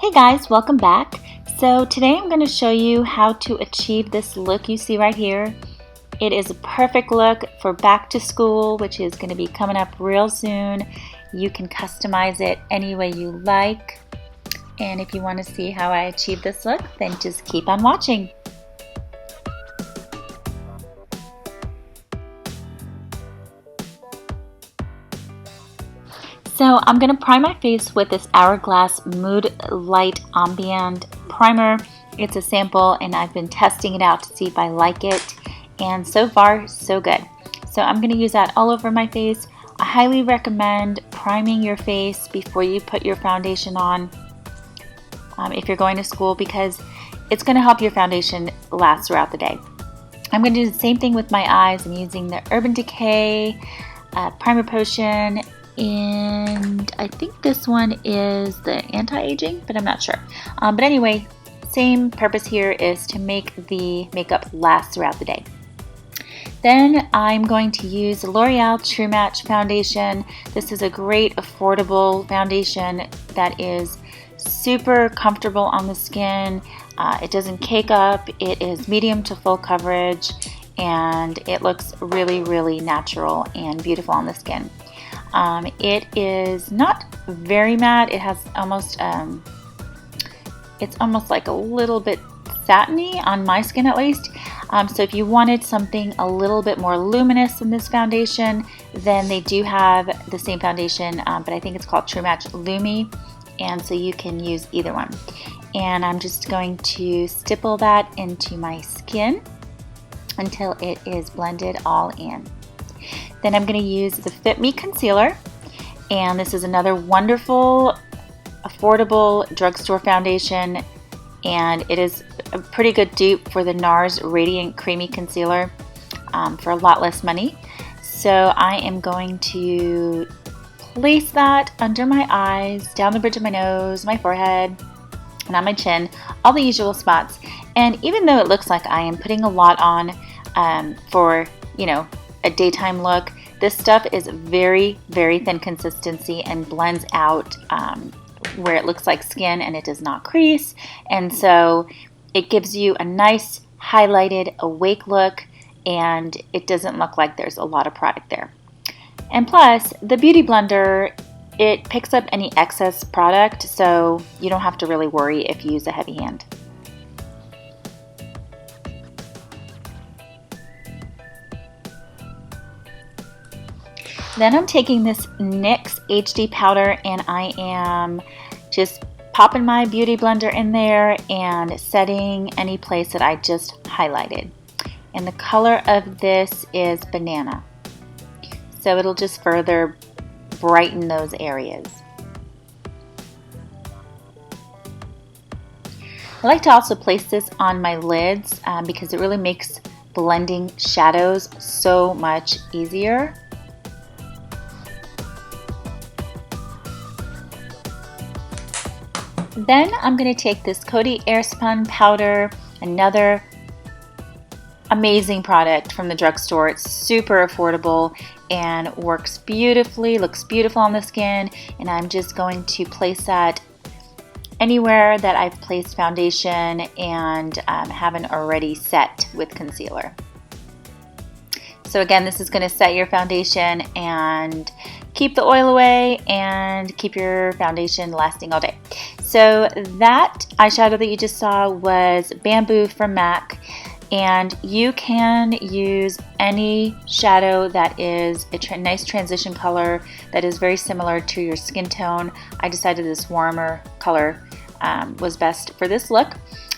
Hey guys, welcome back. So today I'm going to show you how to achieve this look you see right here. It is a perfect look for back to school, which is going to be coming up real soon. You can customize it any way you like. And if you want to see how I achieve this look, then just keep on watching. So I'm going to prime my face with this Hourglass Mood Light Ambient Primer. It's a sample and I've been testing it out to see if I like it. And so far, so good. So I'm going to use that all over my face. I highly recommend priming your face before you put your foundation on if you're going to school, because it's going to help your foundation last throughout the day. I'm going to do the same thing with my eyes. I'm using the Urban Decay Primer Potion. And I think this one is the anti-aging, but I'm not sure. But anyway, same purpose here is to make the makeup last throughout the day. Then I'm going to use the L'Oreal True Match Foundation. This is a great affordable foundation that is super comfortable on the skin. It doesn't cake up. It is medium to full coverage, and it looks really, really natural and beautiful on the skin. It is not very matte. It has almost, it's almost like a little bit satiny on my skin at least. So if you wanted something a little bit more luminous than this foundation, then they do have the same foundation, but I think it's called True Match Lumi, and so you can use either one. And I'm just going to stipple that into my skin until it is blended all in. Then I'm going to use the Fit Me Concealer, and this is another wonderful, affordable drugstore foundation, and it is a pretty good dupe for the NARS Radiant Creamy Concealer for a lot less money. So I am going to place that under my eyes, down the bridge of my nose, my forehead, and on my chin, all the usual spots. And even though it looks like I am putting a lot on for, you know, a daytime look, this stuff is very, very thin consistency and blends out where it looks like skin, and it does not crease, and so it gives you a nice highlighted awake look, and it doesn't look like there's a lot of product there. And plus, the Beauty Blender, it picks up any excess product, so you don't have to really worry if you use a heavy hand. Then I'm taking this NYX HD powder, and I am just popping my Beauty Blender in there and setting any place that I just highlighted. And the color of this is Banana. So it'll just further brighten those areas. I like to also place this on my lids because it really makes blending shadows so much easier. Then I'm going to take this Coty Airspun powder, another amazing product from the drugstore. It's super affordable and works beautifully, looks beautiful on the skin, and I'm just going to place that anywhere that I've placed foundation and haven't already set with concealer. So again, this is going to set your foundation and keep the oil away and keep your foundation lasting all day. So that eyeshadow that you just saw was Bamboo from MAC, and you can use any shadow that is a nice transition color that is very similar to your skin tone. I decided this warmer color was best for this look,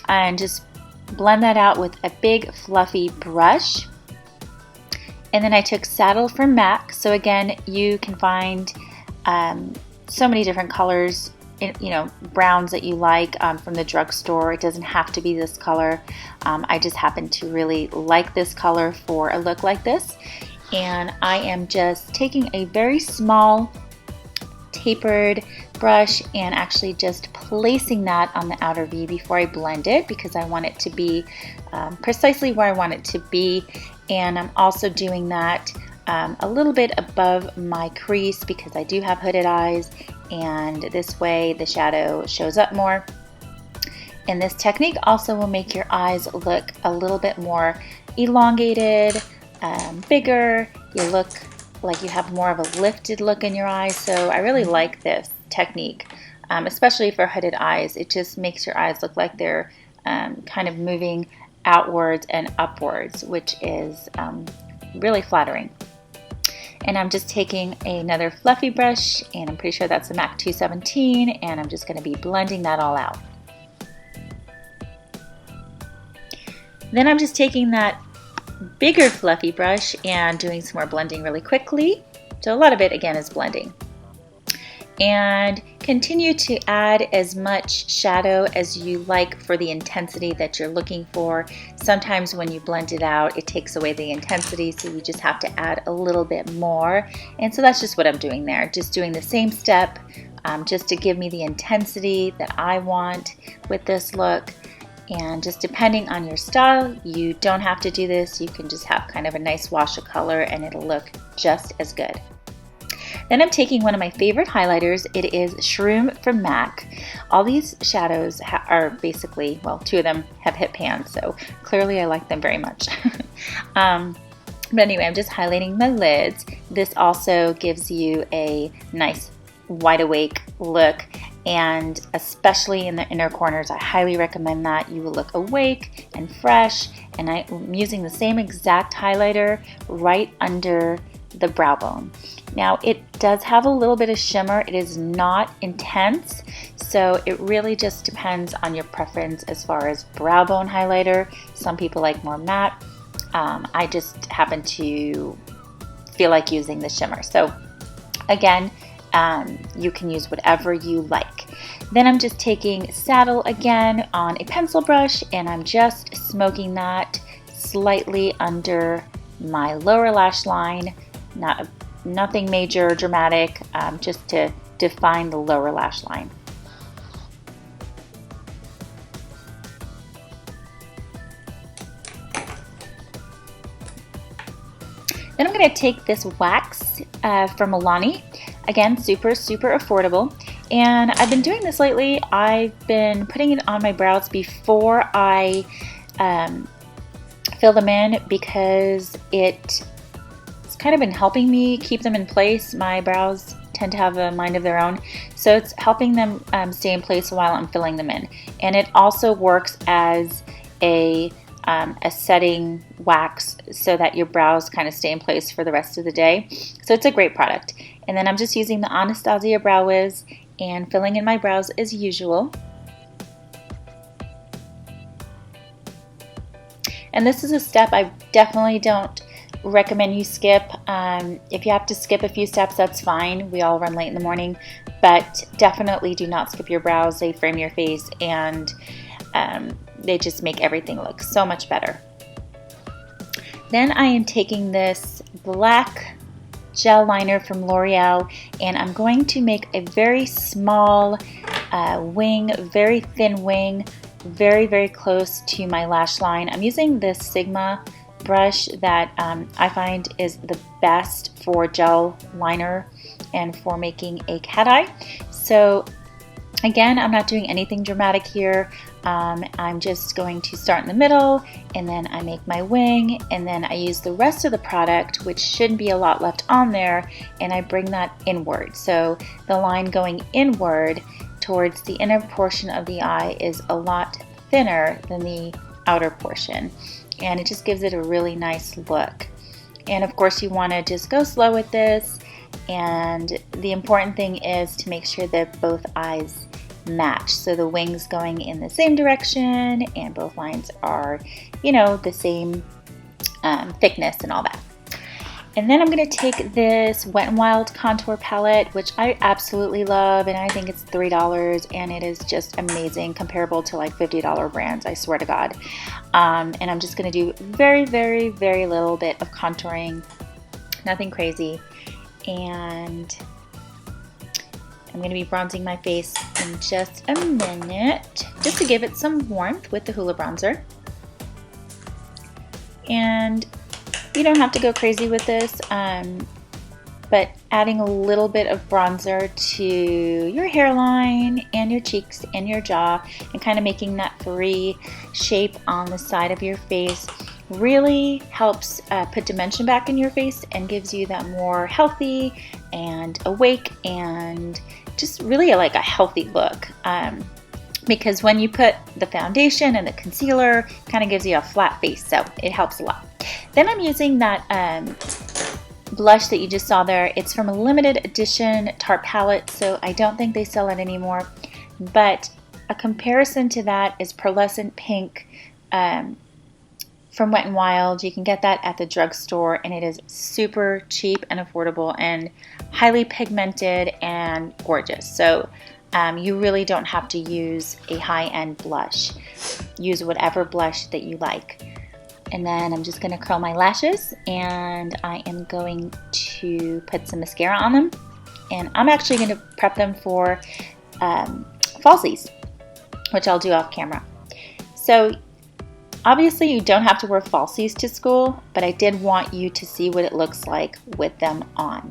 and just blend that out with a big fluffy brush. And then I took Saddle from MAC. So again, you can find so many different colors, you know, browns that you like from the drugstore. It doesn't have to be this color. I just happen to really like this color for a look like this. And I am just taking a very small tapered brush and actually just placing that on the outer V before I blend it, because I want it to be precisely where I want it to be. And I'm also doing that a little bit above my crease because I do have hooded eyes, and this way the shadow shows up more. And this technique also will make your eyes look a little bit more elongated, bigger. You look like you have more of a lifted look in your eyes. So I really like this technique, especially for hooded eyes. It just makes your eyes look like they're kind of moving outwards and upwards, which is really flattering. And I'm just taking another fluffy brush, and I'm pretty sure that's the MAC 217, and I'm just going to be blending that all out. Then I'm just taking that bigger fluffy brush and doing some more blending really quickly. So a lot of it again is blending. And continue to add as much shadow as you like for the intensity that you're looking for. Sometimes when you blend it out, it takes away the intensity, so you just have to add a little bit more. And so that's just what I'm doing there, just doing the same step, just to give me the intensity that I want with this look. And just depending on your style, you don't have to do this. You can just have kind of a nice wash of color and it'll look just as good. Then I'm taking one of my favorite highlighters. It is Shroom from MAC. All these shadows are basically, well, two of them have hit pans, so clearly I like them very much. But anyway, I'm just highlighting my lids. This also gives you a nice wide awake look, and especially in the inner corners, I highly recommend that. You will look awake and fresh, and I'm using the same exact highlighter right under the brow bone. Now it does have a little bit of shimmer. It is not intense, so it really just depends on your preference as far as brow bone highlighter. Some people like more matte. I just happen to feel like using the shimmer. So again, you can use whatever you like. Then I'm just taking Saddle again on a pencil brush, and I'm just smoking that slightly under my lower lash line. Nothing major, dramatic, just to define the lower lash line. Then I'm going to take this wax from Milani. Again, super affordable. And I've been doing this lately. I've been putting it on my brows before I fill them in, because it's kind of been helping me keep them in place. My brows tend to have a mind of their own, so it's helping them stay in place while I'm filling them in. And it also works as a setting wax so that your brows kind of stay in place for the rest of the day. So it's a great product. And then I'm just using the Anastasia Brow Wiz and filling in my brows as usual. And this is a step I definitely don't recommend you skip. If you have to skip a few steps, that's fine. We all run late in the morning, but definitely do not skip your brows. They frame your face, and they just make everything look so much better. Then I am taking this black gel liner from L'Oreal, and I'm going to make a very small wing, very thin wing, very close to my lash line. I'm using this Sigma brush that I find is the best for gel liner and for making a cat eye. So again, I'm not doing anything dramatic here. I'm just going to start in the middle, and then I make my wing, and then I use the rest of the product, which shouldn't be a lot left on there, and I bring that inward. So the line going inward towards the inner portion of the eye is a lot thinner than the outer portion, and it just gives it a really nice look. And of course, you want to just go slow with this, and the important thing is to make sure that both eyes match. So the wing's going in the same direction and both lines are, you know, the same thickness and all that. And then I'm going to take this Wet n Wild contour palette, which I absolutely love, and I think it's $3, and it is just amazing, comparable to like $50 brands, I swear to God. And I'm just going to do very little bit of contouring, nothing crazy. And I'm going to be bronzing my face in just a minute, just to give it some warmth with the Hoola bronzer. And you don't have to go crazy with this, but adding a little bit of bronzer to your hairline and your cheeks and your jaw, and kind of making that free shape on the side of your face really helps put dimension back in your face and gives you that more healthy and awake and just really like a healthy look. Because when you put the foundation and the concealer, kind of gives you a flat face, so it helps a lot. Then I'm using that blush that you just saw there. It's from a limited edition Tarte palette, so I don't think they sell it anymore. But a comparison to that is Pearlescent Pink from Wet n Wild. You can get that at the drugstore, and it is super cheap and affordable and highly pigmented and gorgeous. So you really don't have to use a high-end blush. Use whatever blush that you like. And then I'm just going to curl my lashes, and I am going to put some mascara on them. And I'm actually going to prep them for falsies, which I'll do off camera. So obviously you don't have to wear falsies to school, but I did want you to see what it looks like with them on.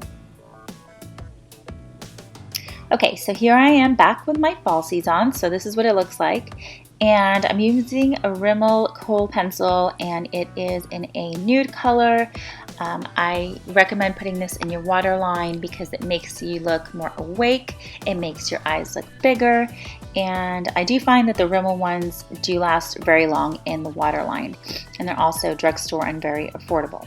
Okay, so here I am back with my falsies on, so this is what it looks like. And I'm using a Rimmel kohl pencil, and it is in a nude color. I recommend putting this in your waterline because it makes you look more awake, it makes your eyes look bigger, and I do find that the Rimmel ones do last very long in the waterline, and they're also drugstore and very affordable.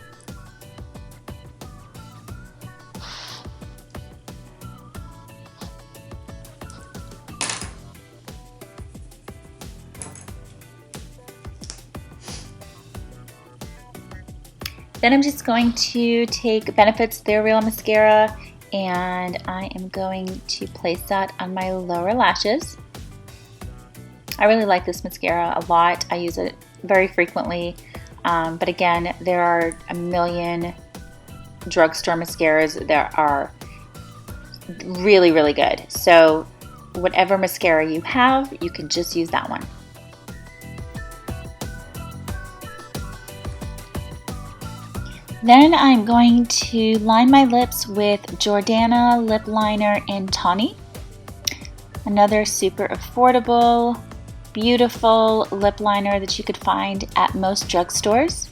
Then I'm just going to take Benefit's They're Real mascara, and I am going to place that on my lower lashes. I really like this mascara a lot. I use it very frequently, but again, there are a million drugstore mascaras that are really, really good. So whatever mascara you have, you can just use that one. Then I'm going to line my lips with Jordana Lip Liner in Tawny. Another super affordable, beautiful lip liner that you could find at most drugstores.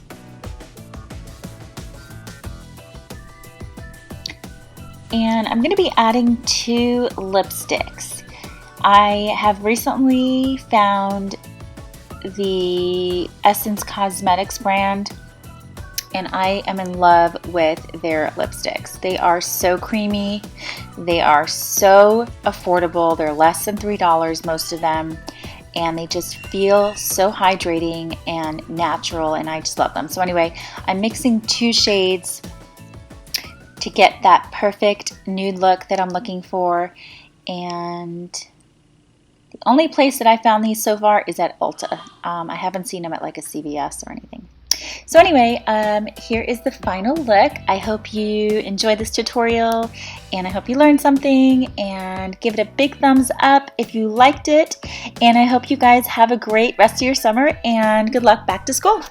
And I'm going to be adding 2 lipsticks. I have recently found the Essence Cosmetics brand, and I am in love with their lipsticks. They are so creamy, they are so affordable, they're less than $3 most of them, and they just feel so hydrating and natural, and I just love them. So anyway, I'm mixing 2 shades to get that perfect nude look that I'm looking for, and the only place that I found these so far is at Ulta. I haven't seen them at like a CVS or anything. So anyway, here is the final look. I hope you enjoyed this tutorial, and I hope you learned something, and give it a big thumbs up if you liked it, and I hope you guys have a great rest of your summer, and good luck back to school.